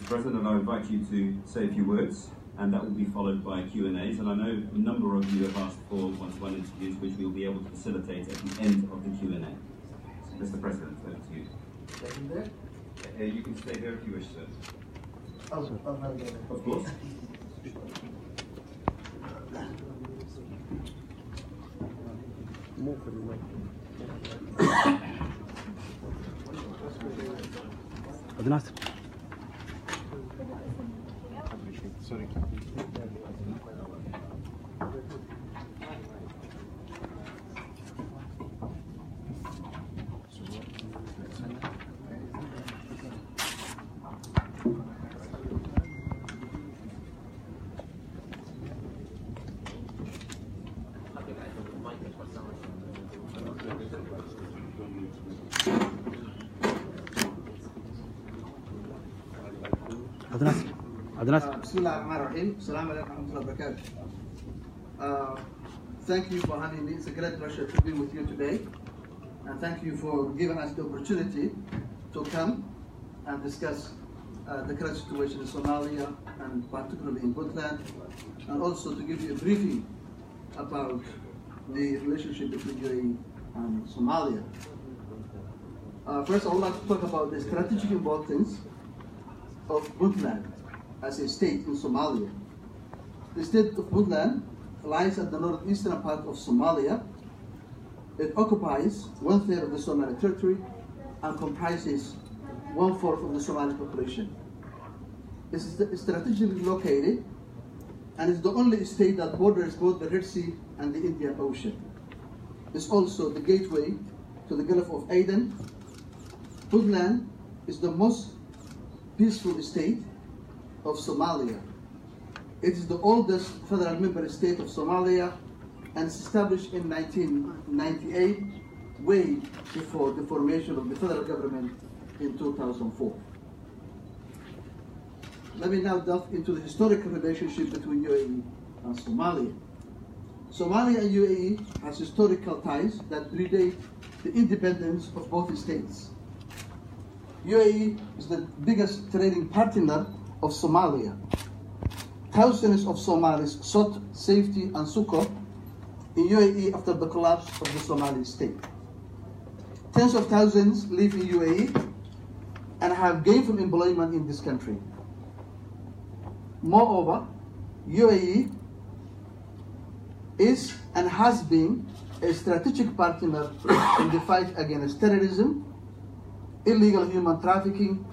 Mr. President, and I invite you to say a few words, and that will be followed by Q&As. And I know a number of you have asked for one-to-one interviews, which we'll be able to facilitate at the end of the Q&A. Mr. President, over to you. You can stay there if you wish, sir. Of course. Sorry. Thank you for having me. It's a great pleasure to be with you today. And thank you for giving us the opportunity to come and discuss the current situation in Somalia, and particularly in Puntland, and also to give you a briefing about the relationship between UAE and Somalia. First, I would like to talk about the strategic importance of Puntland as a state in Somalia. The state of Puntland lies at the northeastern part of Somalia. It occupies 1/3 of the Somali territory and comprises 1/4 of the Somali population. It's strategically located and is the only state that borders both the Red Sea and the Indian Ocean. It's also the gateway to the Gulf of Aden. Puntland is the most peaceful state of Somalia. It is the oldest federal member state of Somalia and is established in 1998, way before the formation of the federal government in 2004. Let me now delve into the historical relationship between UAE and Somalia. Somalia and UAE has historical ties that predate the independence of both states. UAE is the biggest trading partner of Somalia. Thousands of Somalis sought safety and succor in UAE after the collapse of the Somali state. Tens of thousands live in UAE and have gainful employment in this country. Moreover, UAE is and has been a strategic partner in the fight against terrorism, illegal human trafficking,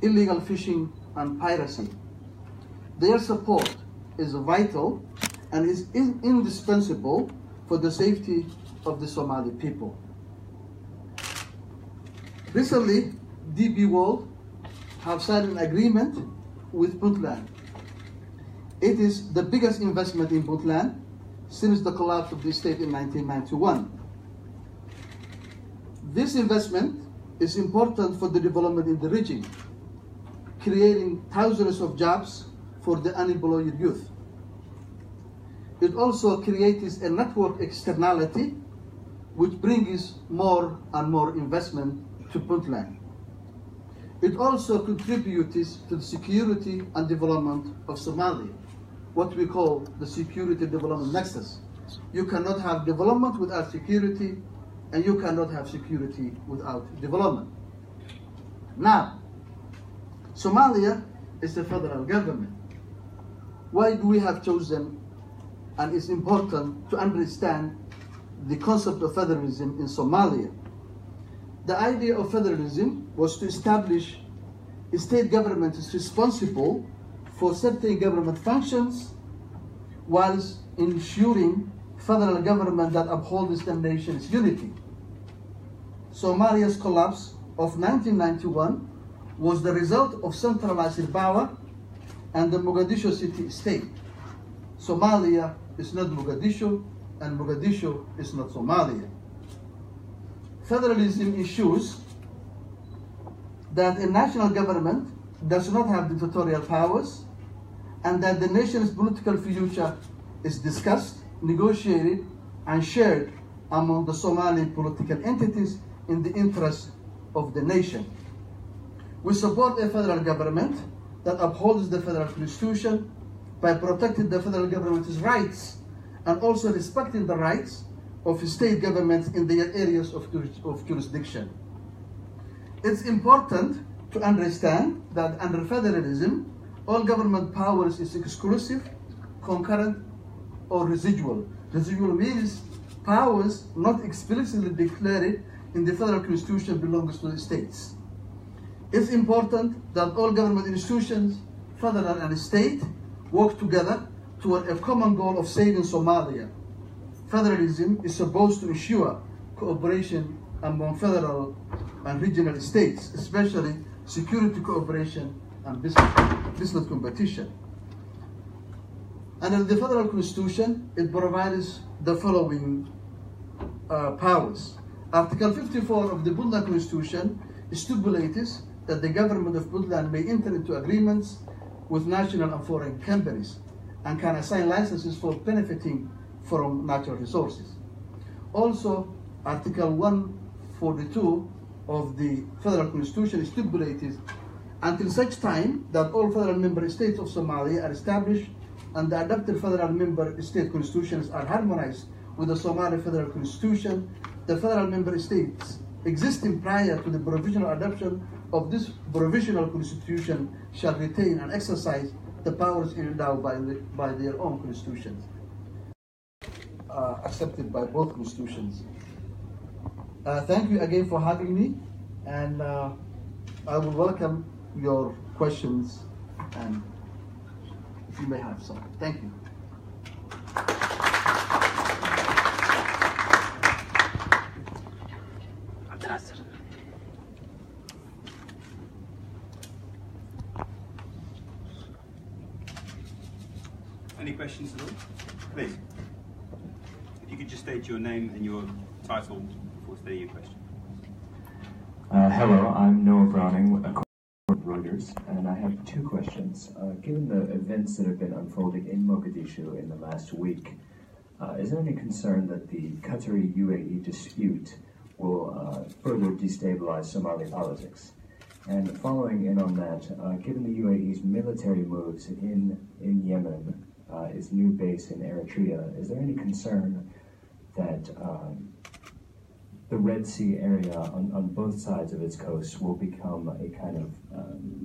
illegal fishing, and piracy. Their support is vital and is indispensable for the safety of the Somali people. Recently, DP World have signed an agreement with Puntland. It is the biggest investment in Puntland since the collapse of the state in 1991. This investment is important for the development in the region, creating thousands of jobs for the unemployed youth. It also creates a network externality which brings more and more investment to Puntland. It also contributes to the security and development of Somalia, what we call the security development nexus. You cannot have development without security, and you cannot have security without development. Now, Somalia is the federal government. Why do we have chosen, and it's important to understand the concept of federalism in Somalia? The idea of federalism was to establish a state government is responsible for certain government functions whilst ensuring federal government that upholds the nation's unity. Somalia's collapse of 1991 was the result of centralized power and the Muqdisho city state. Somalia is not Muqdisho, and Muqdisho is not Somalia. Federalism ensures that a national government does not have dictatorial powers, and that the nation's political future is discussed, negotiated, and shared among the Somali political entities in the interest of the nation. We support a federal government that upholds the federal constitution by protecting the federal government's rights and also respecting the rights of state governments in their areas of jurisdiction. It's important to understand that under federalism, all government powers is exclusive, concurrent, or residual. Residual means powers not explicitly declared in the federal constitution belongs to the states. It's important that all government institutions, federal and state, work together toward a common goal of saving Somalia. Federalism is supposed to ensure cooperation among federal and regional states, especially security cooperation and business competition. Under the federal constitution, it provides the following powers. Article 54 of the Puntland Constitution stipulates that the government of Puntland may enter into agreements with national and foreign companies and can assign licenses for benefiting from natural resources. Also, Article 142 of the Federal Constitution stipulates until such time that all federal member states of Somalia are established and the adopted federal member state constitutions are harmonized with the Somali Federal Constitution, the federal member states existing prior to the provisional adoption of this provisional constitution shall retain and exercise the powers endowed by their own constitutions, accepted by both constitutions. Thank you again for having me, and I will welcome your questions, and if you may have some. Thank you. Any questions at all? Please. If you could just state your name and your title before stating your question. Hello, I'm Noah Browning, a Reuters, and I have two questions. Given the events that have been unfolding in Muqdisho in the last week, is there any concern that the Qatari-UAE dispute will further destabilize Somali politics? And following in on that, given the UAE's military moves in Yemen, its new base in Eritrea, is there any concern that the Red Sea area on both sides of its coast will become a kind of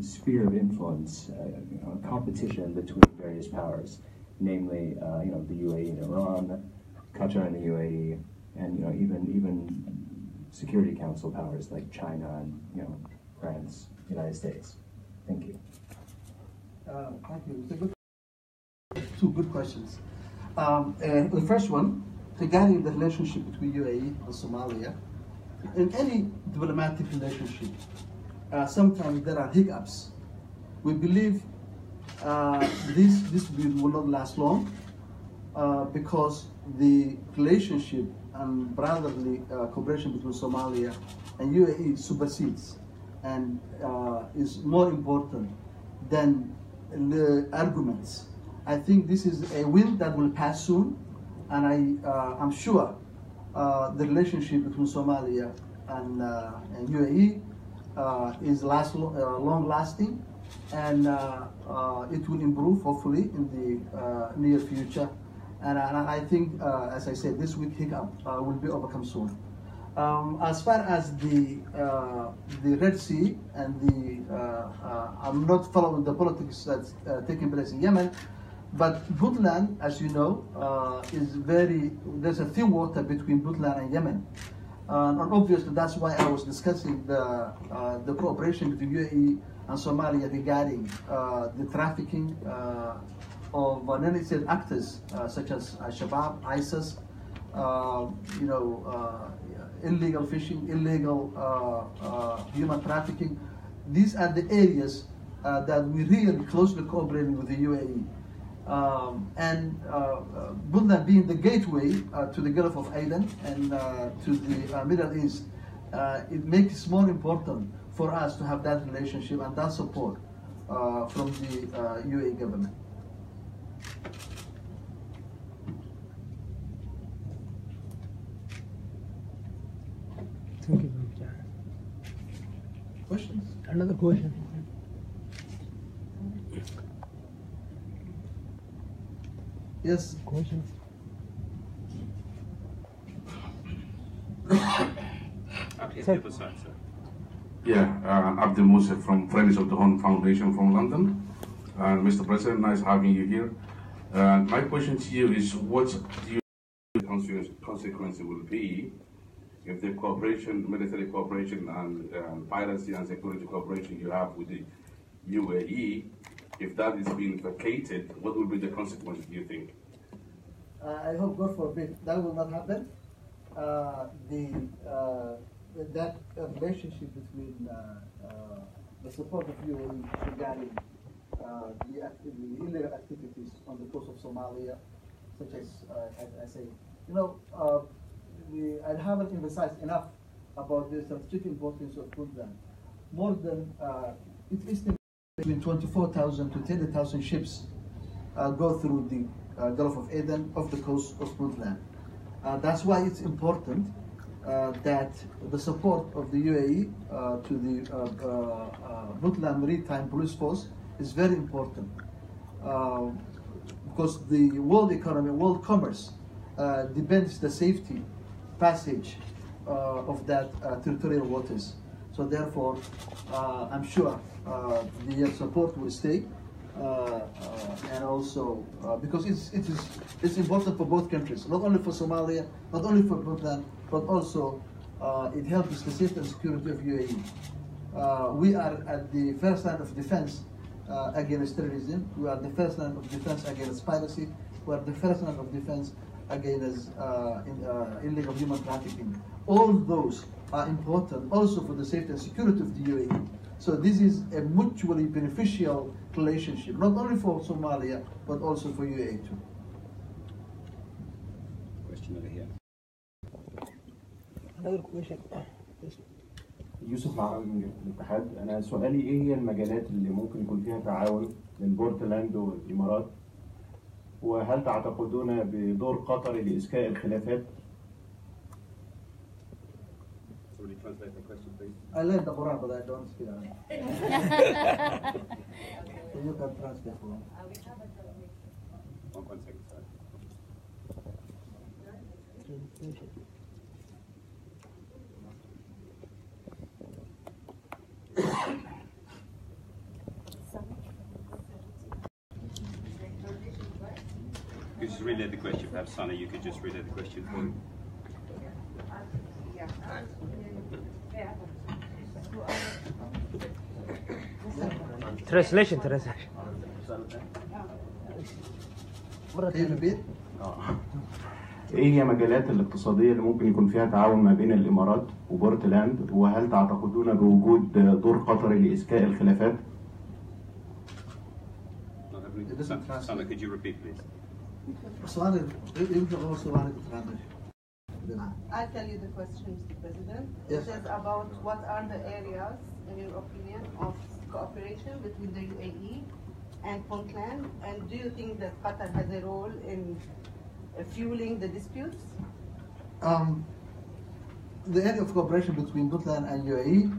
sphere of influence, a competition between various powers, namely, the UAE and Iran, Qatar and the UAE, and even Security Council powers like China and France, United States. Thank you. Thank you. Two good questions. The first one, regarding the relationship between UAE and Somalia. In any diplomatic relationship, sometimes there are hiccups. We believe this dispute will not last long because the relationship and brotherly cooperation between Somalia and UAE supersedes and is more important than the arguments. I think this is a win that will pass soon, and I'm sure the relationship between Somalia and UAE is long-lasting, and it will improve hopefully in the near future. And I think, as I said, this week hiccup will be overcome soon. As far as the Red Sea and I'm not following the politics that's taking place in Yemen, but Puntland, as you know, there's a thin water between Puntland and Yemen. And obviously that's why I was discussing the cooperation between UAE and Somalia regarding the trafficking of non-state actors such as Al-Shabaab, ISIS, illegal fishing, illegal human trafficking. These are the areas that we really closely cooperating with the UAE. Puntland being the gateway to the Gulf of Aden and to the Middle East, it makes it more important for us to have that relationship and that support from the UAE government. Thank you very much. Questions? Another question. Yes. Questions? Up here, the other side, sir. Yeah, Abdul Musa from Friends of the Horn Foundation from London. Mr. President, nice having you here. My question to you is, what do you think the consequence will be if the cooperation, military cooperation and piracy and security cooperation you have with the UAE, if that is being vacated, what will be the consequence, do you think? I hope, God forbid, that will not happen. That relationship between the support of UAE regarding the illegal activities on the coast of Somalia, such as I say, I haven't emphasized enough about the strategic importance of Puntland. More than it's estimated between 24,000 to 30,000 ships go through the Gulf of Aden off the coast of Puntland. That's why it's important that the support of the UAE to the Puntland Maritime Police Force is very important because the world economy, world commerce depends the safety passage of that territorial waters. So therefore, I'm sure the support will stay, and also because it's important for both countries, not only for Somalia, not only for Puntland, but also it helps the safety and security of UAE. We are at the first line of defense against terrorism. We are the first line of defense against piracy. We are the first line of defense against illegal human trafficking. All those are important also for the safety and security of the UAE. So this is a mutually beneficial relationship, not only for Somalia, but also for UAE too. Question over here. Another question. يوسف العربي من الاتحاد. أنا سؤالي إيه هي المجالات اللي ممكن يكون فيها تعاون بين بورتلاند والإمارات؟ وهل تعتقدون بدور قطري لإسكاء الخلافات؟ Somebody translate the question, please. I learned the Quran, but I don't speak Arabic. So you can translate for me. One second, sorry. You just relay the question. Perhaps, Sana, you could just relay the question for him. Translation. Can you repeat? إيه هي مجالات الاقتصادية اللي ممكن يكون فيها تعاون ما بين الإمارات وبورتلاند؟ وهل تعتقدون بوجود دور قطري لإسكاء الخلافات؟ Sana, could you repeat, please? I'll tell you the question, Mr. President. Yes. It is about what are the areas, in your opinion, of cooperation between the UAE and Puntland, and do you think that Qatar has a role in fueling the disputes? The area of cooperation between Puntland and UAE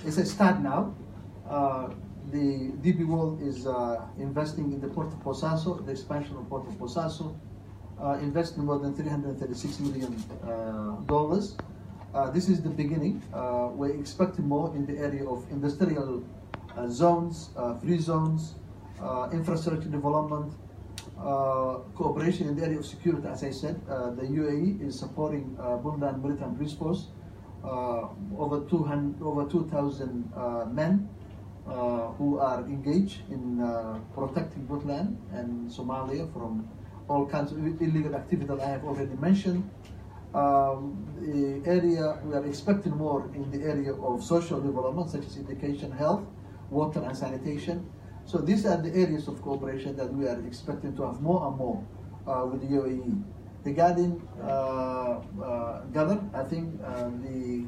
is a start now. The DP World is investing in the port of Bosaso, the expansion of port of Bosaso, investing more than $336 million. This is the beginning. We're expecting more in the area of industrial zones, free zones, infrastructure development, cooperation in the area of security. As I said, the UAE is supporting Puntland Maritime Police Force, over 2,000 men who are engaged in protecting Puntland and Somalia from all kinds of illegal activity that I have already mentioned. The area, we are expecting more in the area of social development, such as education, health, water and sanitation. So these are the areas of cooperation that we are expecting to have more and more with the UAE. Regarding Gadar, I think the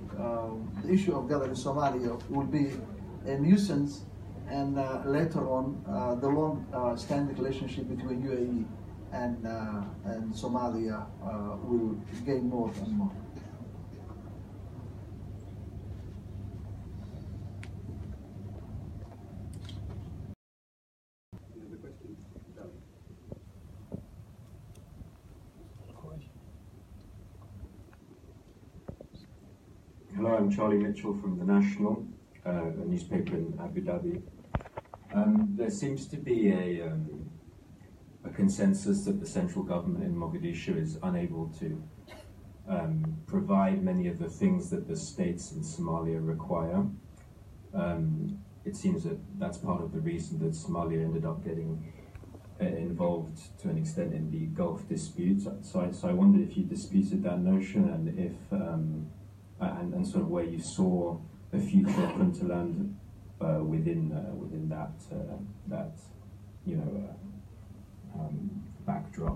issue of Gadar in Somalia will be a nuisance, and later on the long-standing relationship between UAE and Somalia will gain more and more. I'm Charlie Mitchell from The National, a newspaper in Abu Dhabi. There seems to be a consensus that the central government in Mogadishu is unable to provide many of the things that the states in Somalia require. It seems that that's part of the reason that Somalia ended up getting involved to an extent in the Gulf dispute. So I wondered if you disputed that notion, and if and sort of where you saw the future of Puntland within that backdrop.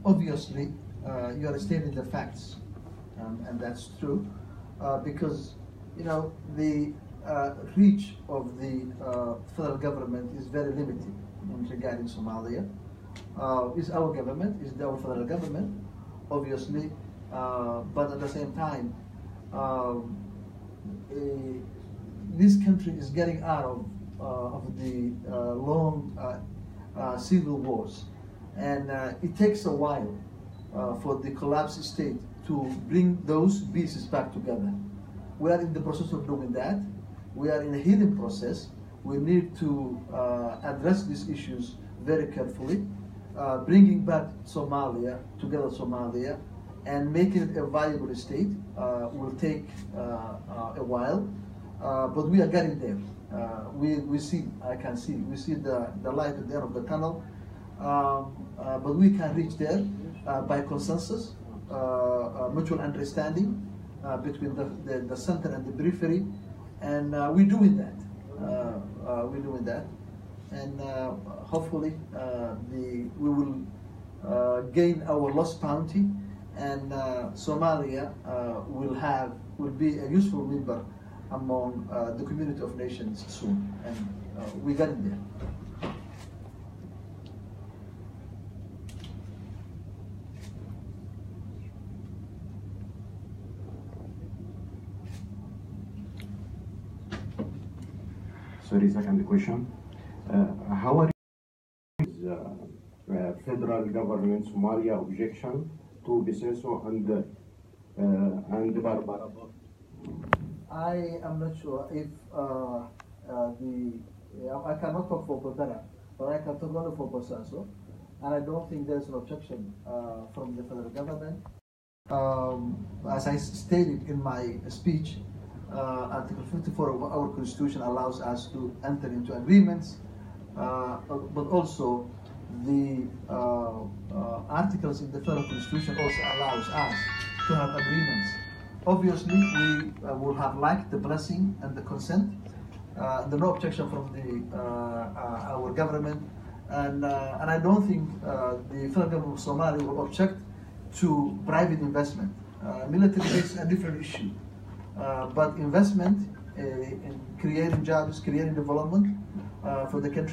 Obviously, you are stating the facts, and that's true, because the reach of the federal government is very limited regarding Somalia. Is our government, is our federal government, obviously, but at the same time, this country is getting out of the long civil wars, and it takes a while for the collapsed state to bring those pieces back together. We are in the process of doing that. We are in a healing process. We need to address these issues very carefully, bringing back Somalia, and making it a viable state will take a while, but we are getting there. We see the light at the end of the tunnel, but we can reach there by consensus, mutual understanding between the center and the periphery, and we're doing that. And hopefully we will gain our lost bounty, and Somalia will be a useful member among the community of nations soon, and we got it there. Sorry, second question. How are you federal government Somalia objection to Biseso and Barbara? I am not sure if I cannot talk for Barbara, but I can talk only for Biseso, and I don't think there's an objection from the federal government. As I stated in my speech, Article 54 of our Constitution allows us to enter into agreements, but also the articles in the Federal Constitution also allows us to have agreements. Obviously, we will have liked the blessing and the consent, the no objection from our government, and I don't think the federal government of Somalia will object to private investment. Military is a different issue. But investment in creating jobs, creating development for the country.